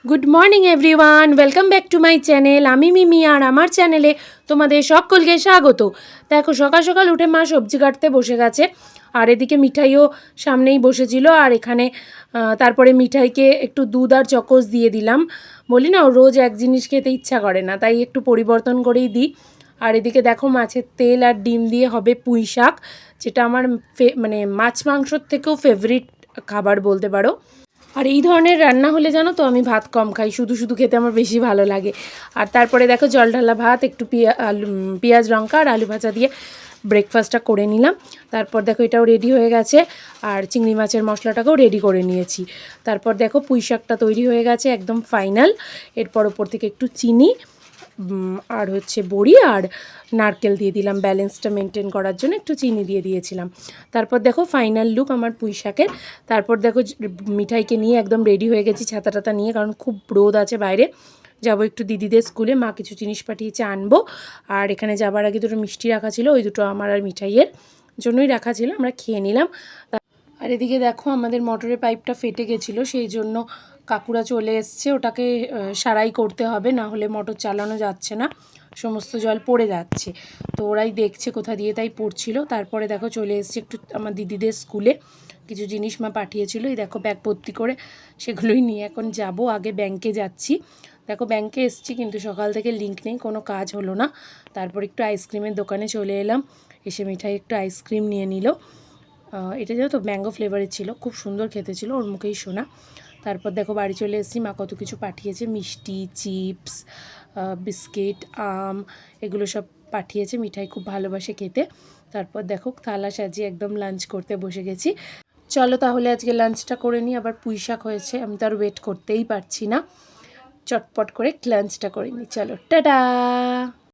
Good morning everyone, welcome back to my channel. আমি মিমি, আর আমার চ্যানেলে তোমাদের সকলকে স্বাগত। দেখো, সকাল সকাল উঠে মা সবজি কাটতে বসে গেছে, আর এদিকে মিঠাইও সামনেই বসেছিল। আর এখানে তারপরে মিঠাইকে একটু দুধ আর চকোস দিয়ে দিলাম। বলি না, ও রোজ এক জিনিস খেতে ইচ্ছা করে না, তাই একটু পরিবর্তন করেই দিই। আর এদিকে দেখো, মাছের তেল আর ডিম দিয়ে হবে পুঁই শাক, যেটা আমার মানে মাছ মাংসর থেকেও ফেভারিট খাবার বলতে পারো। আর এই ধরনের রান্না হলে জানো তো, আমি ভাত কম খাই, শুধু শুধু খেতে আমার বেশি ভালো লাগে। আর তারপরে দেখো, জল ঢালা ভাত, একটু পেঁয়াজ লঙ্কা আর আলু ভাজা দিয়ে ব্রেকফাস্টটা করে নিলাম। তারপর দেখো, এটাও রেডি হয়ে গেছে, আর চিংড়ি মাছের মশলাটাকেও রেডি করে নিয়েছি। তারপর দেখো, পুঁই শাকটা তৈরি হয়ে গেছে, একদম ফাইনাল। এরপর ওপর থেকে একটু চিনি আর হচ্ছে বড়ি আর নারকেল দিয়ে দিলাম, ব্যালেন্সটা মেনটেন করার জন্য একটু চিনি দিয়ে দিয়েছিলাম। তারপর দেখো ফাইনাল লুক আমার পুঁই শাকের। তারপর দেখো, মিঠাইকে নিয়ে একদম রেডি হয়ে গেছি ছাতা টাতা নিয়ে, কারণ খুব রোদ আছে বাইরে। যাবো একটু দিদিদের স্কুলে, মা কিছু জিনিস পাঠিয়েছে আনবো। আর এখানে যাবার আগে দুটো মিষ্টি রাখা ছিল, ওই দুটো আমার আর মিঠাইয়ের জন্যই রাখা ছিল, আমরা খেয়ে নিলাম। আর এদিকে দেখো, আমাদের মোটরের পাইপটা ফেটে গেছিলো, সেই জন্য কাকুরা চলে এসছে, ওটাকে সারাই করতে হবে, না হলে মোটর চালানো যাচ্ছে না, সমস্ত জল পড়ে যাচ্ছে। তো ওরাই দেখছে কোথা দিয়ে, তাই পড়ছিল। তারপরে দেখো, চলে এসছে একটু আমার দিদিদের স্কুলে, কিছু জিনিস মা পাঠিয়েছিল, এই দেখো ব্যাগ ভর্তি করে, সেগুলোই নিয়ে এখন যাব। আগে ব্যাংকে যাচ্ছি। দেখো, ব্যাংকে এসছি, কিন্তু সকাল থেকে লিঙ্ক নেই, কোনো কাজ হলো না। তারপর একটু আইসক্রিমের দোকানে চলে এলাম, এসে মিঠাই একটু আইসক্রিম নিয়ে নিল। এটা যেন তো ম্যাঙ্গো ফ্লেভারের ছিল, খুব সুন্দর খেতে ছিল, ওর মুখেই শোনা। তারপর দেখো, বাড়ি চলে এসেছি, মা কত কিছু পাঠিয়েছে, মিষ্টি, চিপস, বিস্কিট, আম, এগুলো সব পাঠিয়েছে। মিঠাই খুব ভালোবাসে খেতে। তারপর দেখো, থালা সাজিয়ে একদম লাঞ্চ করতে বসে গেছি। চলো তাহলে আজকে লাঞ্চটা করে নিই। আবার পুঁই শাক হয়েছে, আমি তো আর ওয়েট করতেই পারছি না, চটপট করে লাঞ্চটা করে নিই। চলো, টাটা।